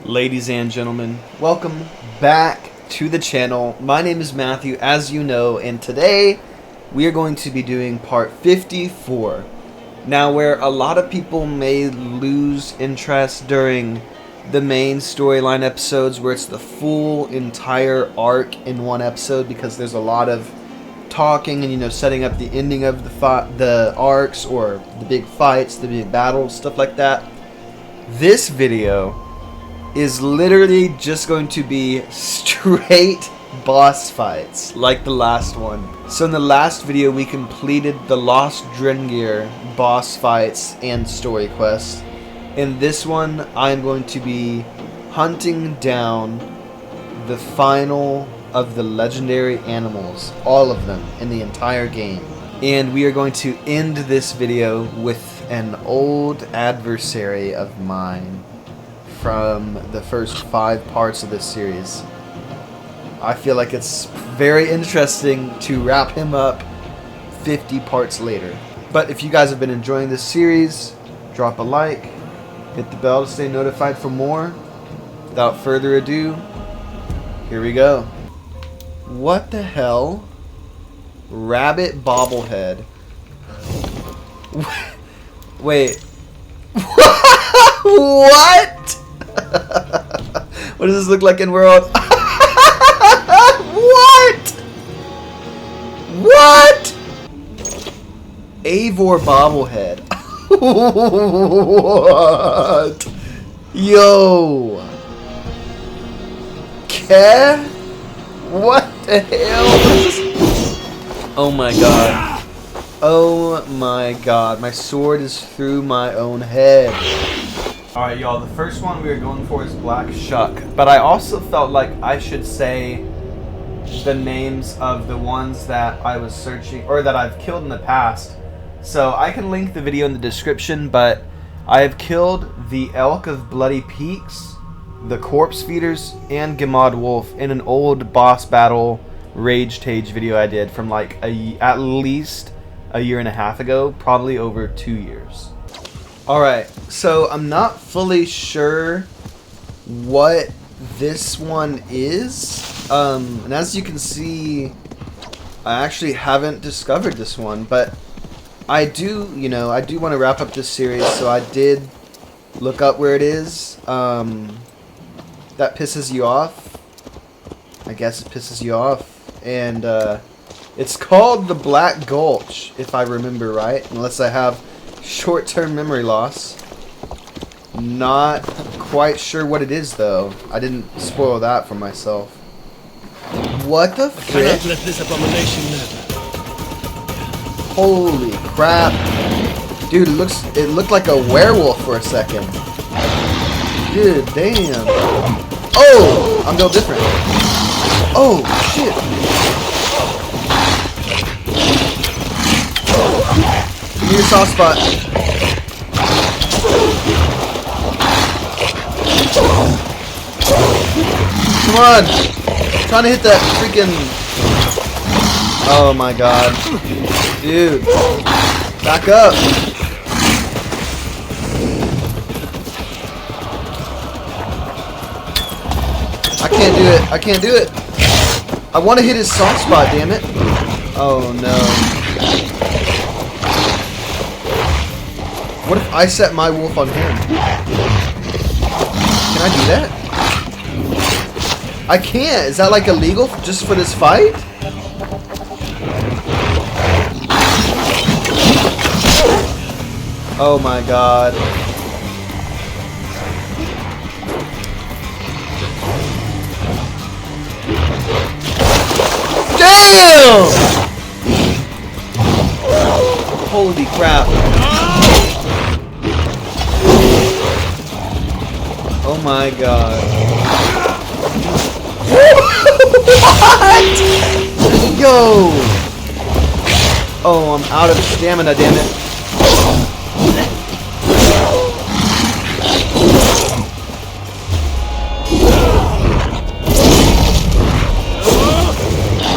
Ladies and gentlemen, welcome back to the channel. My name is Matthew, as you know, and today we are going to be doing part 54. Now, where a lot of people may lose interest during the main storyline episodes where it's the full entire arc in one episode because there's a lot of talking and, you know, setting up the ending of the arcs or the big fights, the big battles, stuff like that. This video is literally just going to be straight boss fights like the last one. So in the last video we completed the Lost Drengir boss fights and story quest. In this one I'm going to be hunting down the final of the legendary animals, all of them in the entire game. And we are going to end this video with an old adversary of mine from the first 5 parts of this series. I feel like it's very interesting to wrap him up 50 parts later. But if you guys have been enjoying this series, drop a like, hit the bell to stay notified for more. Without further ado, here we go. What the hell? Rabbit bobblehead. Wait. What? What does this look like in world? What? What? Eivor bobblehead. What? Yo. Ke? What the hell? Oh my god. Oh my god. My sword is through my own head. Alright, y'all, the first one we are going for is Black Shuck, but I also felt like I should say the names of the ones that I was searching, or that I've killed in the past. So I can link the video in the description, but I have killed the Elk of Bloody Peaks, the Corpse Feeders, and Gemad Wolf in an old boss battle Rage Tage video I did from like at least a year and a half ago, probably over 2 years. Alright, so I'm not fully sure what this one is, and as you can see, I actually haven't discovered this one, but I do, you know, I do want to wrap up this series, so I did look up where it is. That pisses you off? I guess it pisses you off, and it's called the Black Gulch, if I remember right, unless I have short-term memory loss. Not quite sure what it is though. I didn't spoil that for myself. What the frick? I cannot let this abomination live. Holy crap. Dude, it looked like a werewolf for a second. Dude, damn. Oh! I'm built different. Oh, shit. Give me your soft spot. Come on! I'm trying to hit that freaking... Oh my god. Dude. Back up. I can't do it. I can't do it. I want to hit his soft spot, damn it. Oh no. What if I set my wolf on him? Can I do that? I can't. Is that like illegal just for this fight? Oh my god. Damn! Holy crap. Oh my god. What? Yo! Oh, I'm out of stamina, damn it.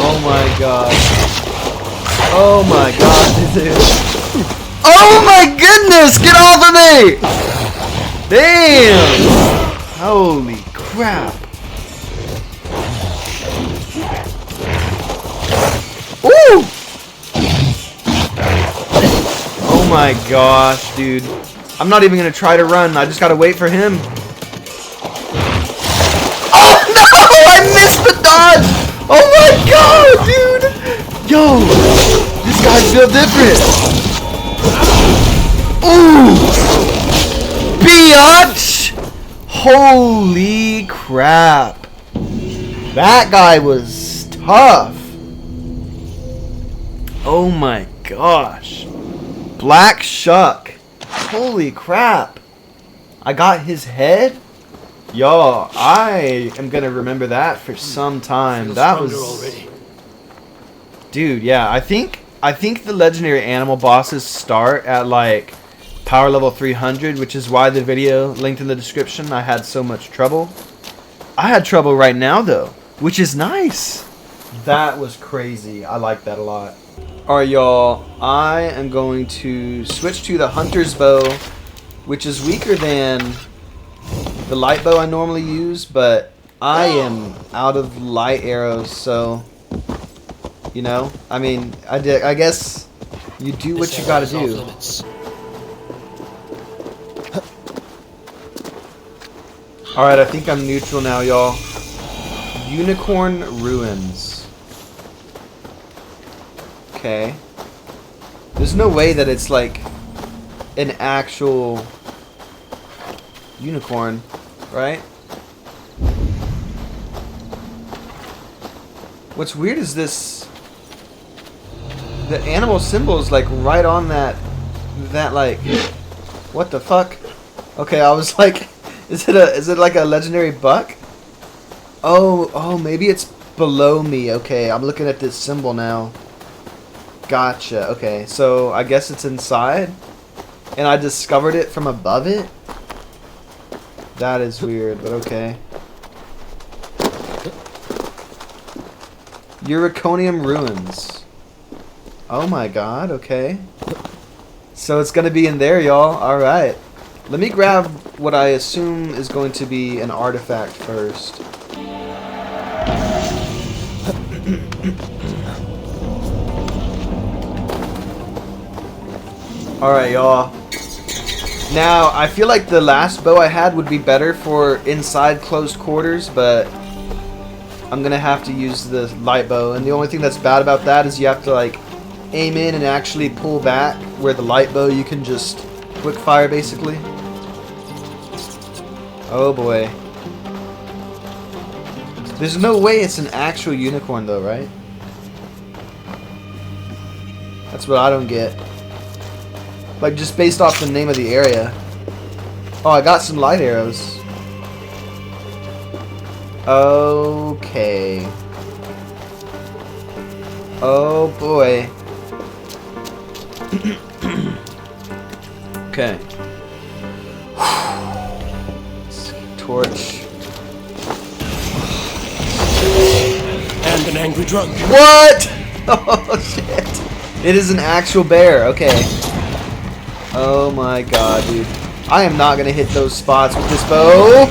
Oh my god. Oh my god, dude. Oh my goodness! Get off of me! Damn! Holy crap. Ooh! Oh my gosh, dude. I'm not even gonna try to run. I just gotta wait for him. Oh no! I missed the dodge! Oh my god, dude! Yo! This guy's built different! Ooh! Biatch! Holy crap! That guy was tough! Oh my gosh! Black Shuck! Holy crap! I got his head? Yo, I am gonna remember that for some time. That was already. Dude, yeah, I think the legendary animal bosses start at like power level 300, which is why the video linked in the description. I had so much trouble. I had trouble right now though, which is nice. That was crazy. I like that a lot. Alright, y'all, I am going to switch to the hunter's bow, which is weaker than the light bow I normally use, but I am out of light arrows, so you know, I mean, I guess you do what you gotta do. Alright, I think I'm neutral now, y'all. Unicorn Ruins. Okay. There's no way that it's like an actual unicorn, right? What's weird is this, the animal symbol is like right on that like, what the fuck? Okay, I was like, is it like a legendary buck? Oh, maybe it's below me. Okay, I'm looking at this symbol now. Gotcha. Okay, so I guess it's inside, and I discovered it from above it. That is weird, but okay. Uriconium Ruins. Oh my god, okay. So it's gonna be in there, y'all. Alright. Let me grab what I assume is going to be an artifact first. Alright, y'all. Now, I feel like the last bow I had would be better for inside closed quarters, but I'm gonna have to use the light bow, and the only thing that's bad about that is you have to like aim in and actually pull back, where the light bow you can just quick fire basically. Oh boy. There's no way it's an actual unicorn though, right? That's what I don't get. Like, just based off the name of the area. Oh, I got some light arrows. Okay. Oh boy. Okay. Torch. And an angry drunk. What? Oh shit. It is an actual bear. Okay. Oh my god, dude. I am not gonna hit those spots with this bow.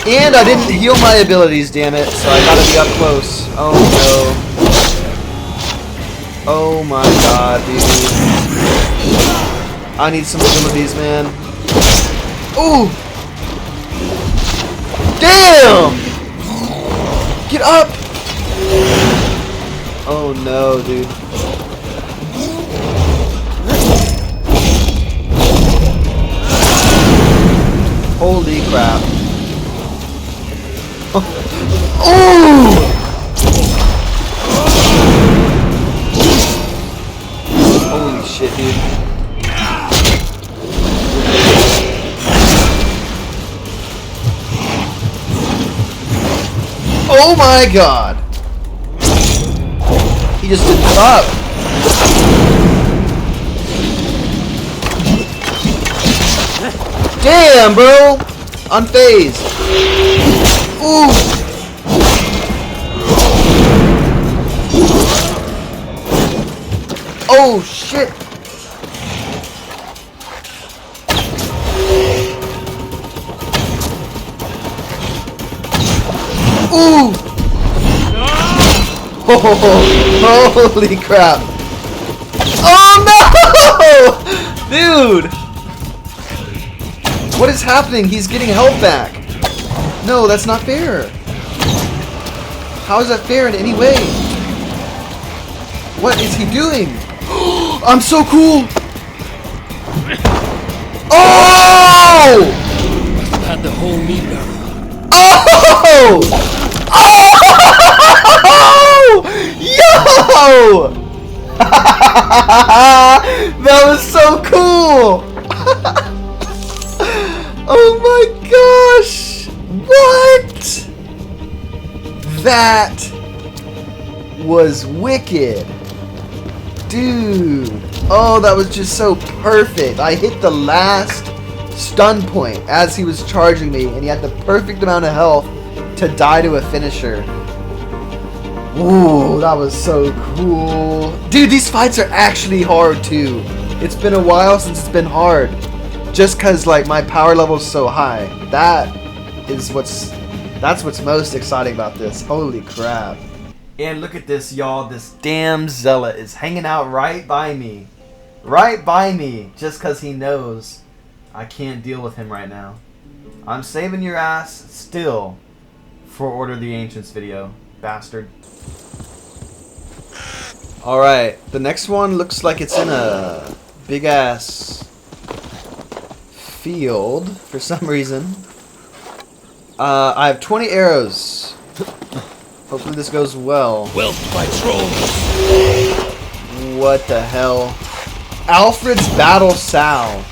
And I didn't heal my abilities, damn it. So I gotta be up close. Oh no. Oh my god, dude. I need some abilities, man. Ooh! Damn! Get up! Oh no, dude. Holy crap. Oh! Holy shit, dude. Oh my god! He just didn't stop. Damn, bro! Unfazed. Ooh! Oh shit! Ooh! Oh, holy crap! Oh no! Dude! What is happening? He's getting health back. No, that's not fair. How is that fair in any way? What is he doing? I'm so cool! Oh! Had the whole meat barrel. Oh! Oh! Yo! That was so cool! Oh my gosh! What? That was wicked. Dude. Oh, that was just so perfect. I hit the last stun point as he was charging me, and he had the perfect amount of health to die to a finisher. Ooh, that was so cool. Dude, these fights are actually hard too. It's been a while since it's been hard. Just cause like my power level is so high. That's what's most exciting about this. Holy crap. And look at this, y'all. This damn zealot is hanging out right by me. Right by me. Just cause he knows I can't deal with him right now. I'm saving your ass still for Order of the Ancients video. Bastard. Alright, the next one looks like it's in a big ass field for some reason. I have 20 arrows. Hopefully this goes well. Whelped by trolls. What the hell? Aelfred's Battle Sow.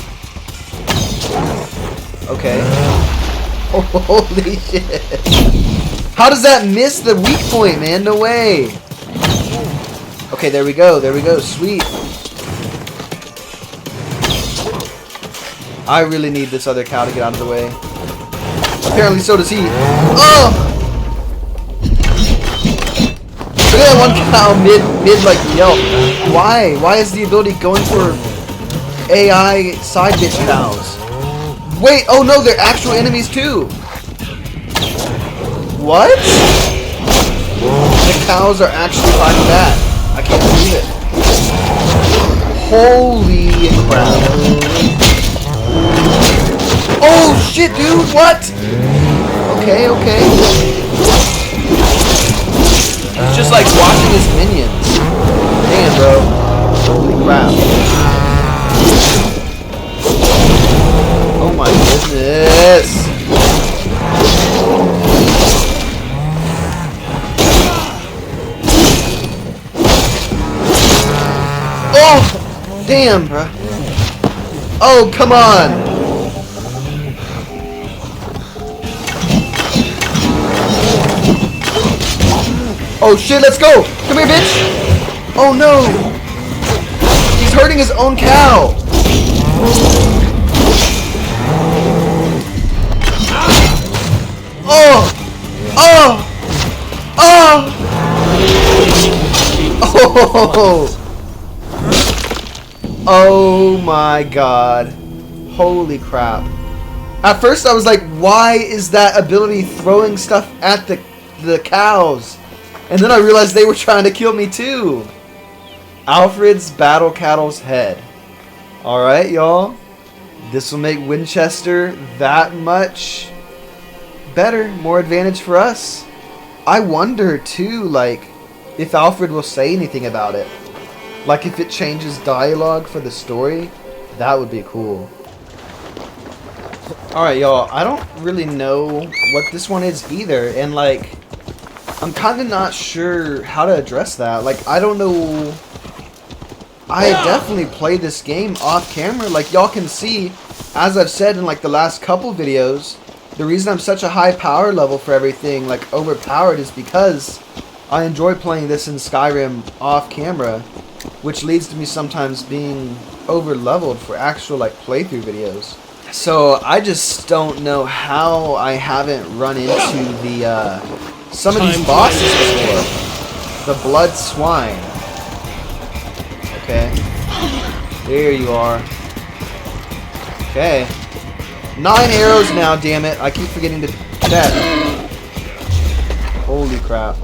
Okay. Holy shit. How does that miss the weak point, man? No way. Okay, there we go. There we go. Sweet. I really need this other cow to get out of the way. Apparently so does he. Oh! Look at that one cow mid like yelp. Why? Why is the ability going for AI side bitch cows? Wait, oh no, they're actual enemies too. What? The cows are actually fighting back. I can't believe it. Holy crap. Oh shit, dude, what? Okay, okay. He's just like watching his minions. Damn, bro. Holy crap. Oh my goodness. Oh! Damn, bro. Oh, come on. Oh shit, let's go! Come here, bitch! Oh no! He's hurting his own cow! Oh! Oh! Oh! Oh! Oh my god. Holy crap. At first I was like, why is that ability throwing stuff at the cows? And then I realized they were trying to kill me too. Aelfred's Battle Cattle's Head. Alright, y'all. This will make Winchester that much better. More advantage for us. I wonder too, like, if Aelfred will say anything about it. Like if it changes dialogue for the story. That would be cool. Alright, y'all. I don't really know what this one is either. And like, I'm kind of not sure how to address that. Like, I don't know. I definitely played this game off camera. Like, y'all can see, as I've said in like the last couple videos, the reason I'm such a high power level for everything, like overpowered, is because I enjoy playing this in Skyrim off camera, which leads to me sometimes being over leveled for actual like playthrough videos. So I just don't know how I haven't run into the some of these bosses before. The blood swine. Okay. There you are. Okay. 9 arrows now, damn it. I keep forgetting to check. Holy crap.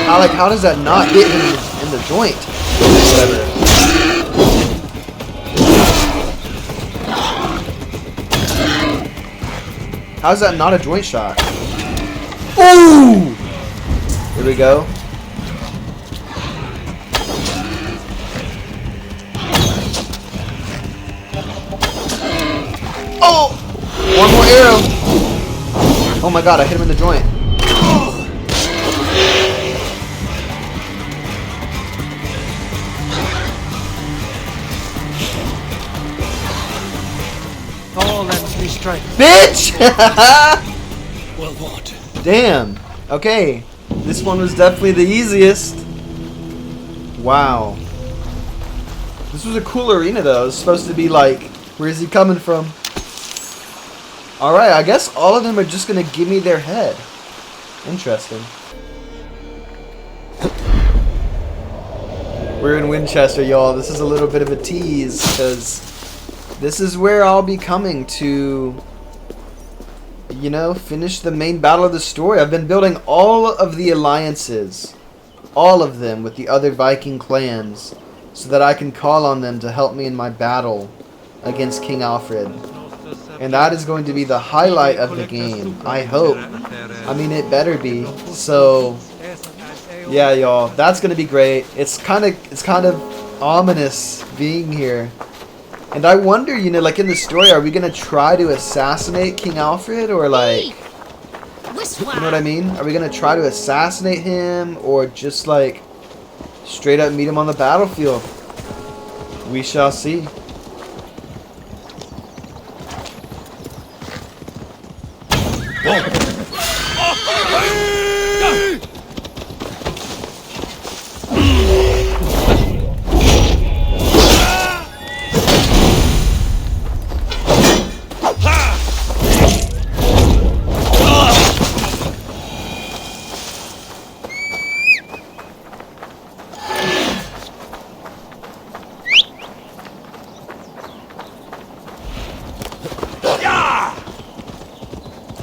How does that not hit him in the joint? Whatever. How's that not a joint shot? Ooh! Here we go. Oh! One more arrow. Oh my god, I hit him in the joint. All lends me strength. Bitch! Well, what? Damn. Okay. This one was definitely the easiest. Wow. This was a cool arena though. It was supposed to be like, where is he coming from? Alright, I guess all of them are just gonna give me their head. Interesting. We're in Winchester, y'all. This is a little bit of a tease, because this is where I'll be coming to, you know, finish the main battle of the story. I've been building all of the alliances, all of them with the other Viking clans, so that I can call on them to help me in my battle against King Aelfred. And that is going to be the highlight of the game, I hope. I mean, it better be. So, yeah, y'all, that's going to be great. It's kind of ominous being here. And I wonder, you know, like in the story, are we going to try to assassinate King Aelfred, or like, you know what I mean? Are we going to try to assassinate him, or just like straight up meet him on the battlefield? We shall see.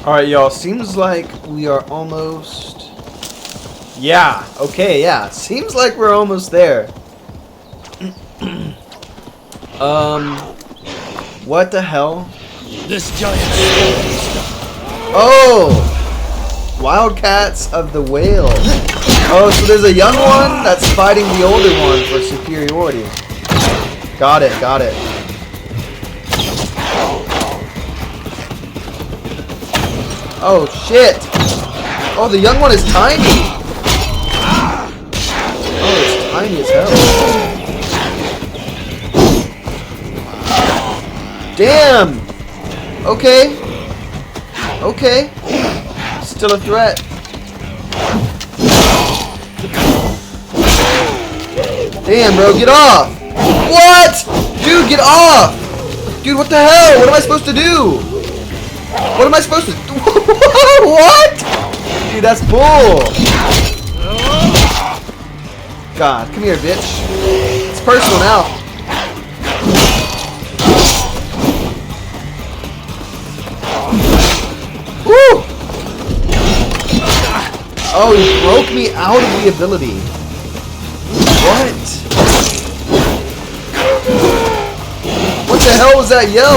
Alright, y'all, seems like we are almost... Yeah, okay, yeah. Seems like we're almost there. What the hell? This giant. Oh! Wildcats of the Weald. Oh, so there's a young one that's fighting the older one for superiority. Got it, got it. Oh shit! Oh, the young one is tiny! Oh, it's tiny as hell. Damn! Okay. Okay. Still a threat. Damn, bro, get off! What? Dude, get off! Dude, what the hell? What am I supposed to do? What am I supposed to do? What? Dude, that's bull. God, come here, bitch. It's personal now. Woo! Oh, he broke me out of the ability. What? What the hell was that yell?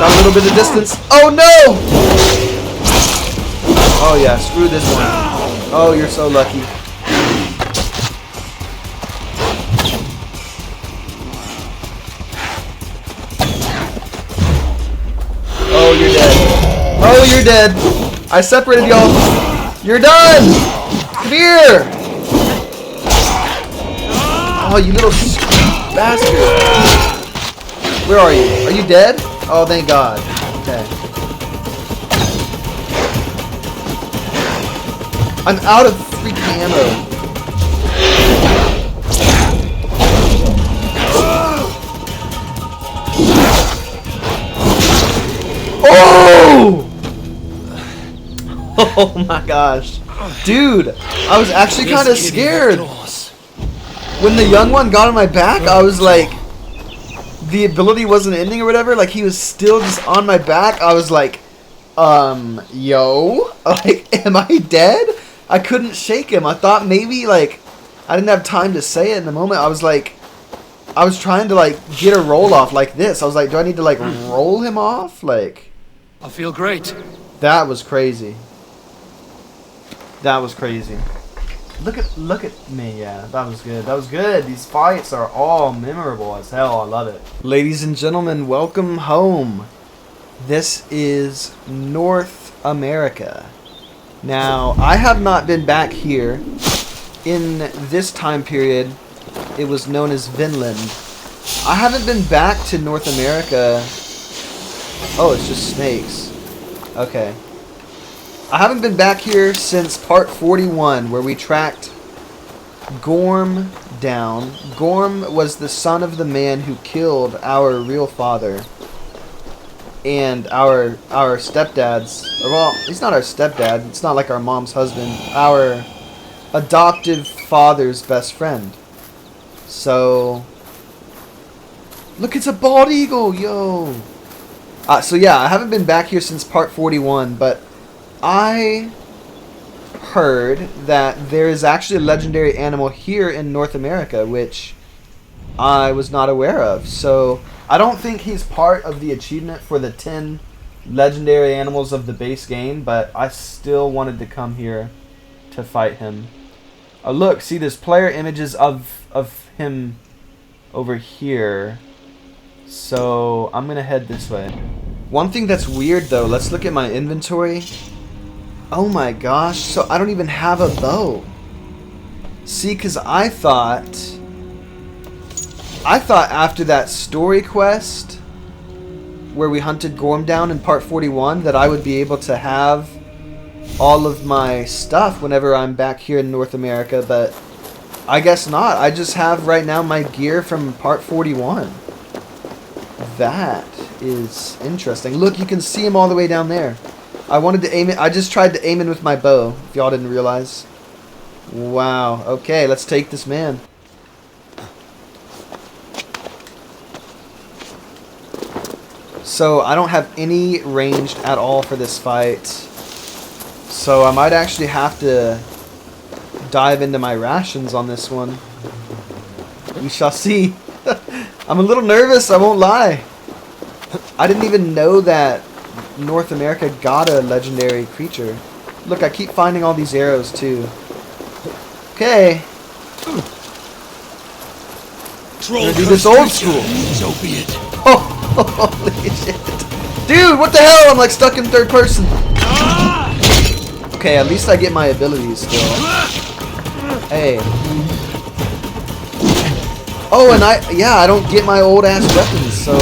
Got a little bit of distance. Oh no! Oh yeah, screw this one. Oh, you're so lucky. Oh, you're dead. Oh, you're dead. I separated y'all. You're done! Come here! Oh, you little bastard. Where are you? Are you dead? Oh, thank God. Okay. I'm out of freaking ammo. Oh! Oh my gosh. Dude, I was actually kind of scared. When the young one got on my back, I was like, the ability wasn't ending or whatever, like he was still just on my back. I was like, yo, like, am I dead? I couldn't shake him. I thought maybe, like, I didn't have time to say it in the moment. I was like, I was trying to, like, get a roll off like this. I was like, do I need to, like, roll him off? Like, I feel great. that was crazy. That was crazy. Look at me, yeah. That was good. That was good. These fights are all memorable as hell. I love it. Ladies and gentlemen, welcome home. This is North America. Now, I have not been back here. In this time period, it was known as Vinland. I haven't been back to North America. Oh, it's just snakes. Okay. I haven't been back here since part 41, where we tracked Gorm down. Gorm was the son of the man who killed our real father and our stepdad's. Well, he's not our stepdad. It's not like our mom's husband. Our adoptive father's best friend. So, look, it's a bald eagle, yo. So yeah, I haven't been back here since part 41, but I heard that there is actually a legendary animal here in North America, which I was not aware of. So I don't think he's part of the achievement for the 10 legendary animals of the base game, but I still wanted to come here to fight him. Look, see, there's player images of him over here. So I'm going to head this way. One thing that's weird, though, let's look at my inventory. Oh my gosh, so I don't even have a bow. See, because I thought after that story quest where we hunted Gorm down in part 41 that I would be able to have all of my stuff whenever I'm back here in North America, but I guess not. I just have right now my gear from part 41. That is interesting. Look, you can see him all the way down there. I wanted to aim it. I just tried to aim in with my bow, if y'all didn't realize. Wow. Okay, let's take this man. So, I don't have any ranged at all for this fight. So, I might actually have to dive into my rations on this one. We shall see. I'm a little nervous, I won't lie. I didn't even know that North America got a legendary creature. Look, I keep finding all these arrows too. Okay. We're gonna do this old school. So be it. Oh, holy shit. Dude, what the hell? I'm like stuck in third person. Okay, at least I get my abilities still. Hey. Oh, and I don't get my old ass weapons, so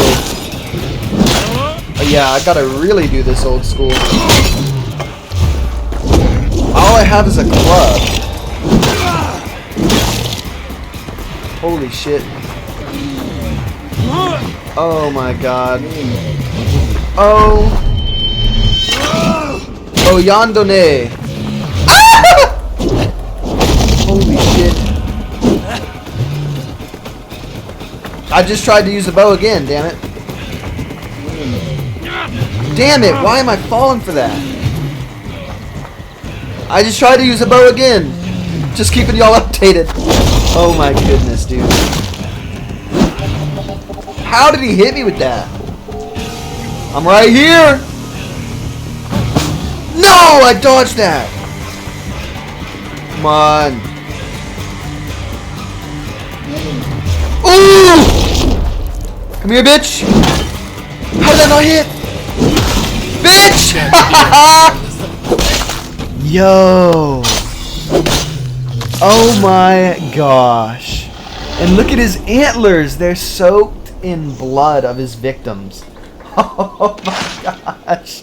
yeah, I gotta really do this old school. All I have is a club. Holy shit. Oh my god. Oh. Oh, Yandone. Ah! Holy shit. I just tried to use a bow again, damn it. Damn it, why am I falling for that? I just tried to use a bow again. Just keeping y'all updated. Oh my goodness, dude. How did he hit me with that? I'm right here. No, I dodged that. Come on. Ooh! Come here, bitch. How did that not hit? Bitch! Yo. Oh my gosh. And look at his antlers. They're soaked in blood of his victims. Oh my gosh.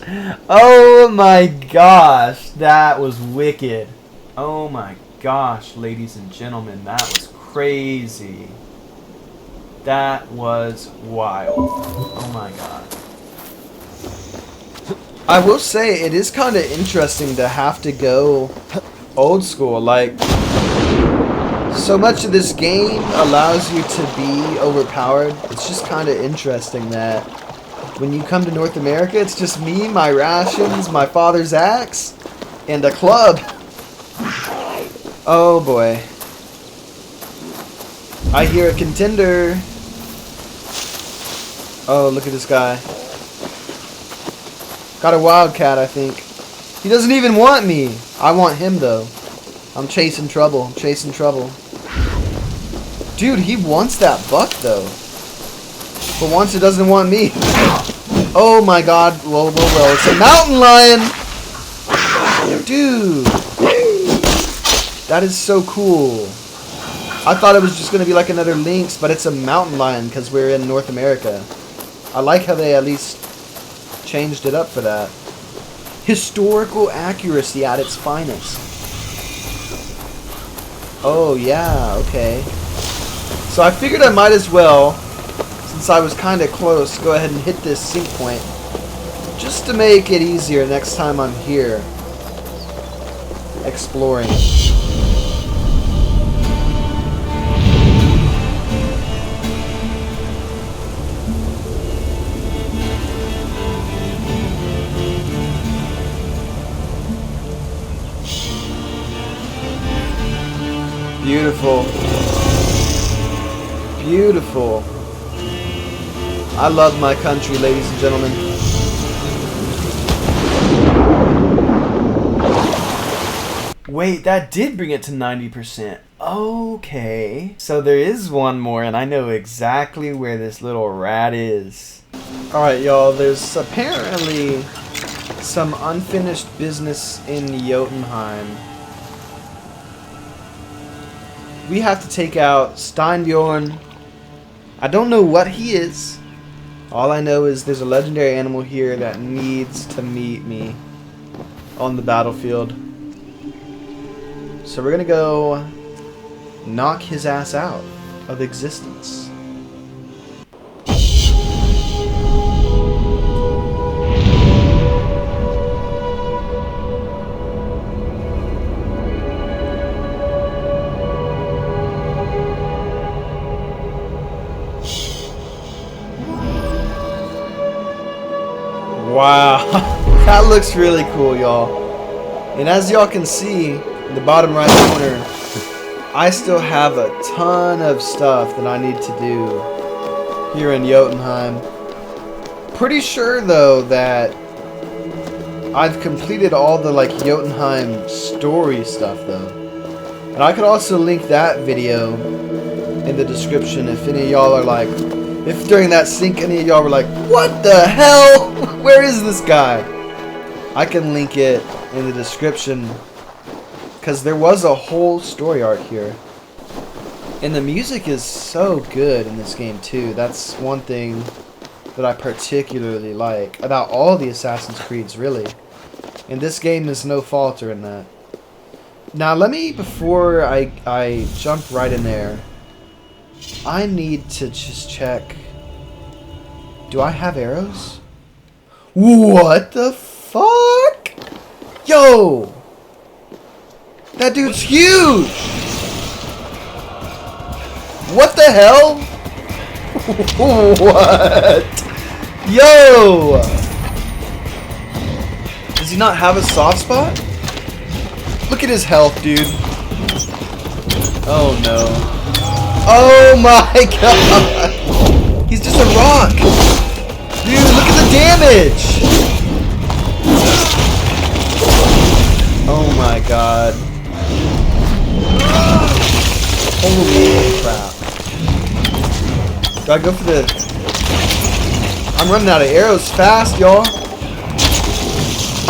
Oh my gosh. That was wicked. Oh my gosh, ladies and gentlemen. That was crazy. That was wild. Oh my god. I will say, it is kind of interesting to have to go old school. Like, So much of this game allows you to be overpowered. It's just kind of interesting that when you come to North America, it's just me, my rations, my father's axe, and a club. Oh boy. I hear a contender. Oh, look at this guy. Got a Wildcat, I think. He doesn't even want me. I want him, though. I'm chasing trouble. I'm chasing trouble. Dude, he wants that buck, though. But once it doesn't want me. Oh my god. Whoa, whoa, whoa. It's a mountain lion! Dude. That is so cool. I thought it was just going to be like another Lynx, but it's a mountain lion because we're in North America. I like how they at least changed it up for that. Historical accuracy at its finest. Oh, yeah, okay. So I figured I might as well, since I was kind of close, go ahead and hit this sync point. Just to make it easier next time I'm here. Exploring. Beautiful. Beautiful. I love my country, ladies and gentlemen. Wait, that did bring it to 90%. Okay. So there is one more, and I know exactly where this little rat is. Alright, y'all. There's apparently some unfinished business in Jotunheim. We have to take out Steinnbjorn. I don't know what he is. All I know is there's a legendary animal here that needs to meet me on the battlefield. So we're gonna go knock his ass out of existence. Wow, that looks really cool, y'all. And as y'all can see in the bottom right corner, I still have a ton of stuff that I need to do here in Jotunheim. Pretty sure though that I've completed all the like Jotunheim story stuff though. And I could also link that video in the description if any of y'all are like, if during that sync any of y'all were like, what the hell? Where is this guy? I can link it in the description because there was a whole story arc here. And the music is so good in this game too. That's one thing that I particularly like about all the Assassin's Creeds really. And this game is no falter in that. Now let me, before I jump right in there, I need to just check. Do I have arrows? What the fuck? Yo! That dude's huge! What the hell? What? Yo! Does he not have a soft spot? Look at his health, dude. Oh no. Oh my god! He's just a rock! Dude, look at the damage! Oh my god. Holy crap. Do I go for the... I'm running out of arrows fast, y'all.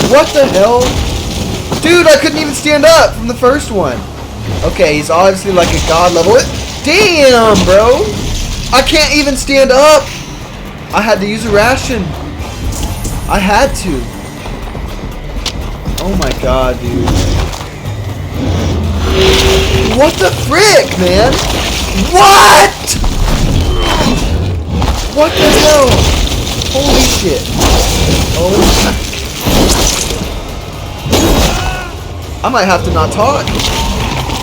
What the hell? Dude, I couldn't even stand up from the first one. Okay, he's obviously like a god level. Damn, bro! I can't even stand up! I had to use a ration. I had to. Oh my god, dude. What the frick, man? What? What the hell? Holy shit. Oh my. I might have to not talk.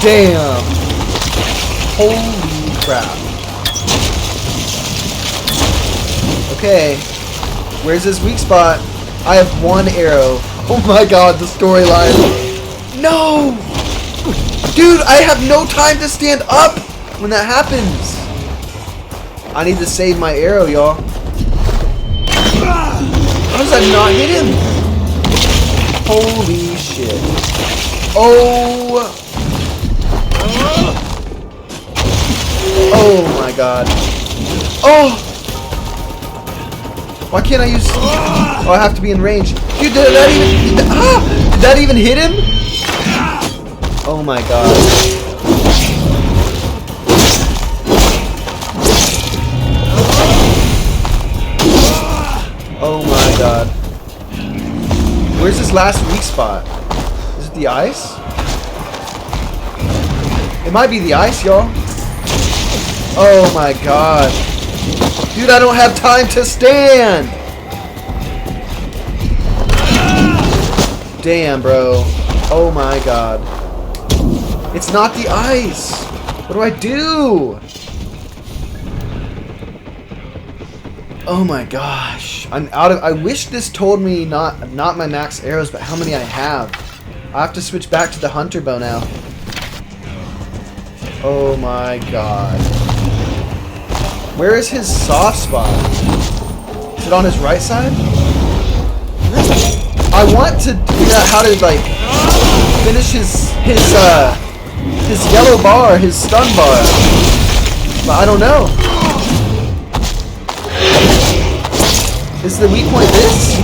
Damn. Holy crap. Okay. Where's his weak spot? I have one arrow. Oh my god, the storyline. No! Dude, I have no time to stand up when that happens. I need to save my arrow, y'all. How does that not hit him? Holy shit. Oh. Oh my god. Oh. Why can't I use... Oh, I have to be in range. Dude, did that even hit him? Oh my god. Oh my god. Where's this last weak spot? Is it the ice? It might be the ice, y'all. Oh my god. Dude, I don't have time to stand! Damn, bro. Oh my god. It's not the ice! What do I do? Oh my gosh. I'm out of... I wish this told me not my max arrows, but how many I have. I have to switch back to the hunter bow now. Oh my god. Where is his soft spot? Is it on his right side? I want to figure out how to like finish his yellow bar, his stun bar. But I don't know. Is the weak point this?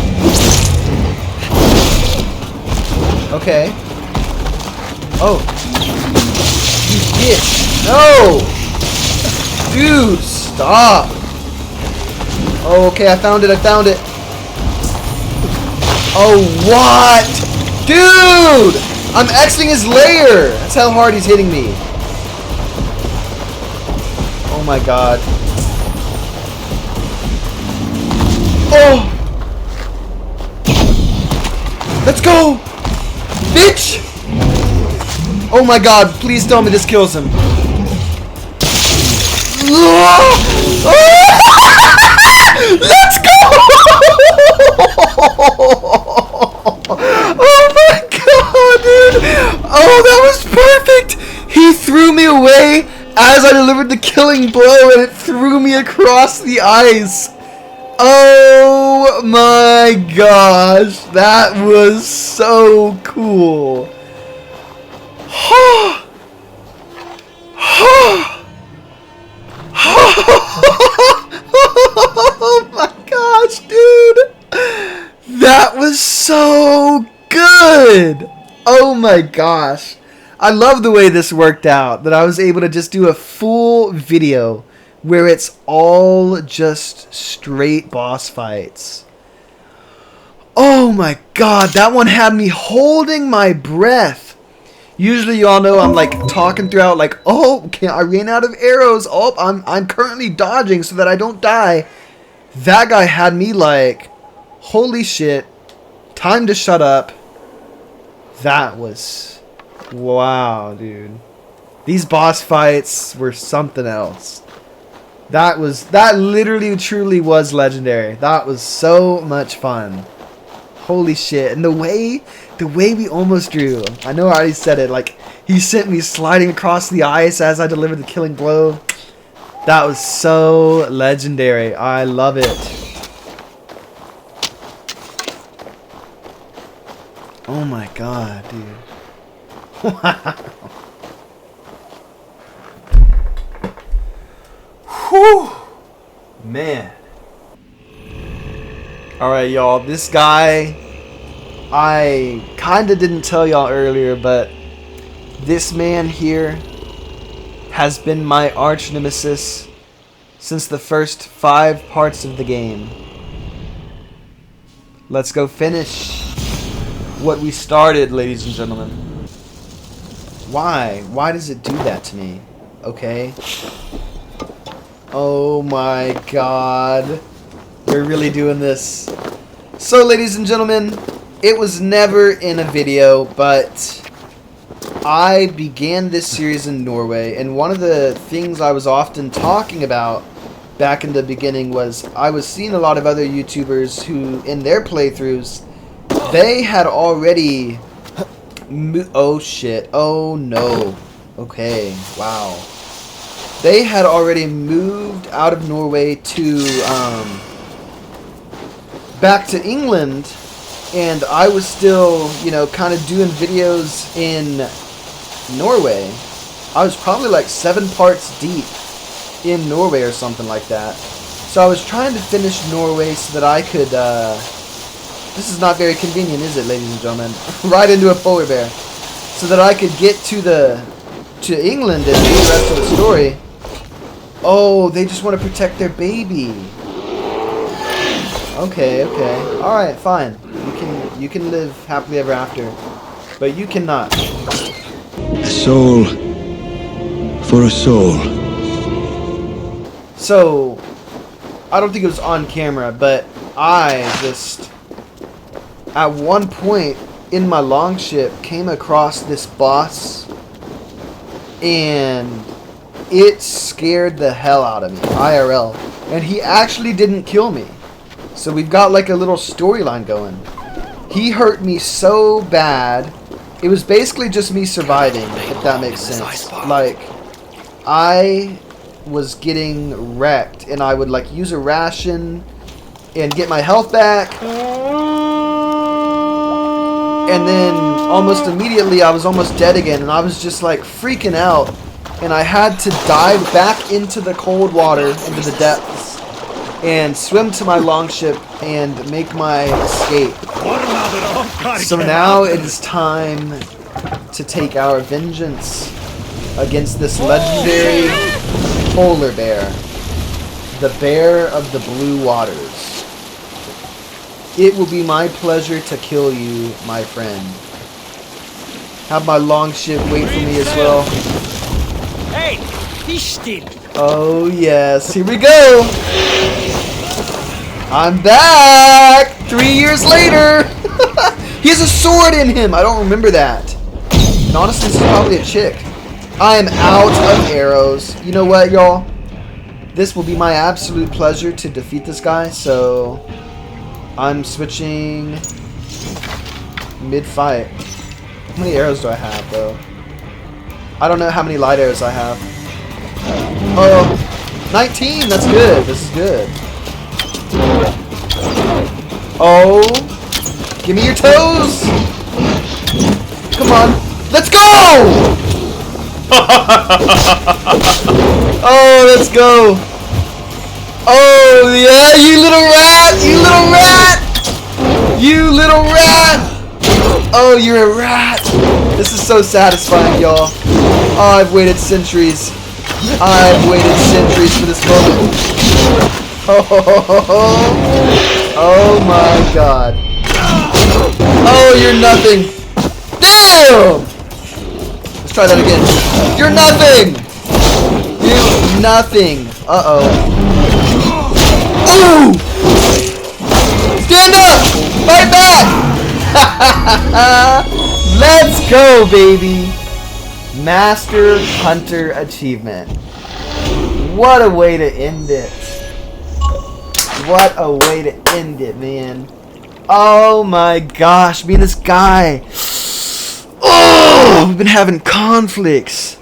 Okay. Oh. You bitch. No! Dude, stop. Oh, okay, I found it, Oh, what? Dude! I'm Xing his lair! That's how hard he's hitting me. Oh my god. Oh! Let's go! Bitch! Oh my god, please tell me this kills him. Let's go! Oh my god, dude! Oh, that was perfect! He threw me away as I delivered the killing blow and it threw me across the ice. Oh my gosh, that was so cool. Oh my gosh, dude! That was so good! Oh my gosh. I love the way this worked out, that I was able to just do a full video where it's all just straight boss fights. Oh my god, that one had me holding my breath. Usually y'all know I'm like talking throughout like, oh, I ran out of arrows. Oh, I'm currently dodging so that I don't die. That guy had me like, holy shit, time to shut up. That was, wow, dude. These boss fights were something else. That literally truly was legendary. That was so much fun. Holy shit. And the way we almost drew, I know I already said it, like he sent me sliding across the ice as I delivered the killing blow. That was so legendary. I love it. Oh my god, dude. Wow. Whew. Man. Alright, y'all. This guy, I kinda didn't tell y'all earlier, but this man here has been my arch nemesis since the first 5 parts of the game. Let's go finish what we started, ladies and gentlemen. Why? Why does it do that to me? Okay. Oh my god. We're really doing this. So, ladies and gentlemen, it was never in a video, but I began this series in Norway, and one of the things I was often talking about back in the beginning was I was seeing a lot of other YouTubers who, in their playthroughs, they had already... Oh shit. Oh no. Okay. Wow. They had already moved out of Norway to, back to England, and I was still, you know, kind of doing videos in Norway. I was probably like 7 parts deep in Norway or something like that. So I was trying to finish Norway so that I could, this is not very convenient, is it, ladies and gentlemen? Right into a polar bear. So that I could get to England and do the rest of the story. Oh, they just want to protect their baby. Okay, okay. Alright, fine. You can live happily ever after. But you cannot. A soul for a soul. So, I don't think it was on camera, but I just, at one point in my longship, came across this boss, and it scared the hell out of me, IRL. And he actually didn't kill me. So we've got like a little storyline going. He hurt me so bad. It was basically just me surviving, if that makes sense. Like, I was getting wrecked, and I would like use a ration and get my health back. And then almost immediately I was almost dead again, and I was just like freaking out. And I had to dive back into the cold water, into the depths, and swim to my longship and make my escape. So now it is time to take our vengeance against this legendary polar bear, the bear of the blue waters. It will be my pleasure to kill you, my friend. Have my longship wait for me as well. Hey, he's still. Oh yes, here we go. I'm back 3 years later. He has a sword in him. I don't remember that. And honestly, this is probably a chick. I am out of arrows. You know what, y'all? This will be my absolute pleasure to defeat this guy, so I'm switching mid-fight. How many arrows do I have, though? I don't know how many light arrows I have. Oh, 19! That's good. This is good. Oh, give me your toes! Come on. Let's go! Oh, let's go. Oh, yeah, you little rat! You little rat! You little rat! Oh, you're a rat! This is so satisfying, y'all. Oh, I've waited centuries. I've waited centuries for this moment. Oh my god. Oh, you're nothing. Damn! Let's try that again. You're nothing! You nothing. Uh-oh. Ooh! Stand up! Fight back! Let's go, baby! Master Hunter achievement. What a way to end it. What a way to end it, man. Oh my gosh, me and this guy. Oh, we've been having conflicts.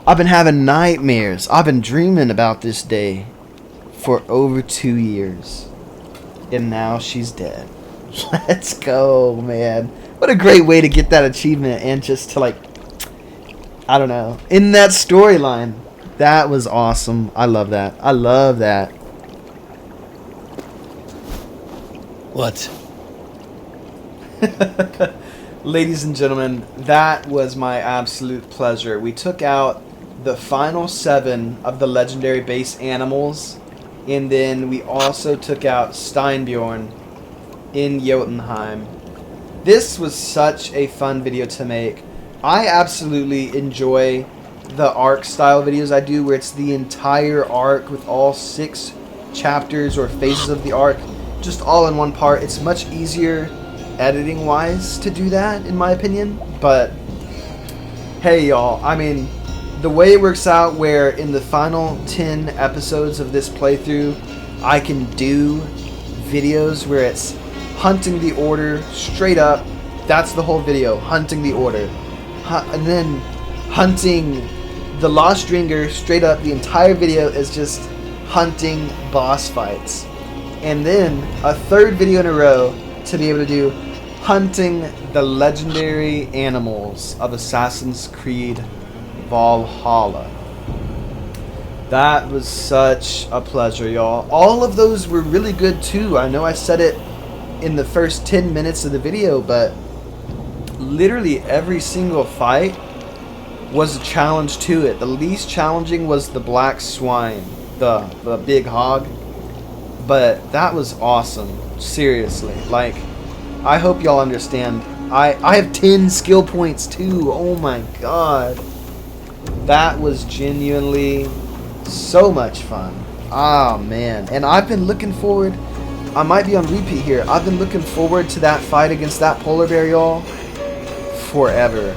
I've been having nightmares. I've been dreaming about this day for over 2 years. And now she's dead. Let's go, man. What a great way to get that achievement and just to like, I don't know, in that storyline. That was awesome. I love that. I love that. What? Ladies and gentlemen, that was my absolute pleasure. We took out the final 7 of the legendary base animals, and then we also took out Steinnbjorn in Jotunheim. This was such a fun video to make. I absolutely enjoy the arc style videos I do, where it's the entire arc with all 6 chapters or phases of the arc just all in one part. It's much easier editing wise to do that, in my opinion, but hey y'all, I mean, the way it works out where in the final 10 episodes of this playthrough, I can do videos where it's hunting the order straight up. That's the whole video, hunting the order. And then hunting the Lost Ringer straight up. The entire video is just hunting boss fights. And then a third video in a row to be able to do hunting the legendary animals of Assassin's Creed Valhalla. That was such a pleasure, y'all. All of those were really good too. I know I said it in the first 10 minutes of the video, but literally every single fight was a challenge to it. The least challenging was the black swine, the big hog. But that was awesome. Seriously. Like, I hope y'all understand. I have 10 skill points too. Oh my god. That was genuinely so much fun. Ah, man. And I've been looking forward. I might be on repeat here. I've been looking forward to that fight against that polar bear, y'all, forever.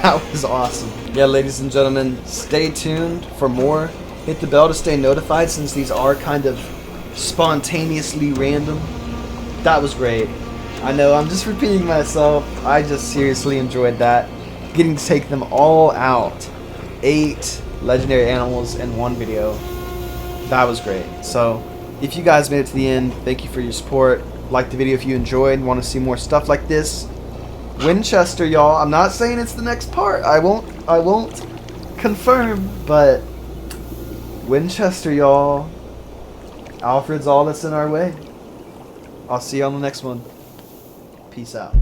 That was awesome. Yeah, ladies and gentlemen, stay tuned for more. Hit the bell to stay notified since these are kind of spontaneously random. That was great. I know, I'm just repeating myself. I just seriously enjoyed that. Getting to take them all out. 8 legendary animals in one video. That was great. So, if you guys made it to the end, thank you for your support. Like the video if you enjoyed and want to see more stuff like this. Winchester, y'all. I'm not saying it's the next part. I won't confirm, but Winchester, y'all. Aelfred's all that's in our way. I'll see you on the next one. Peace out.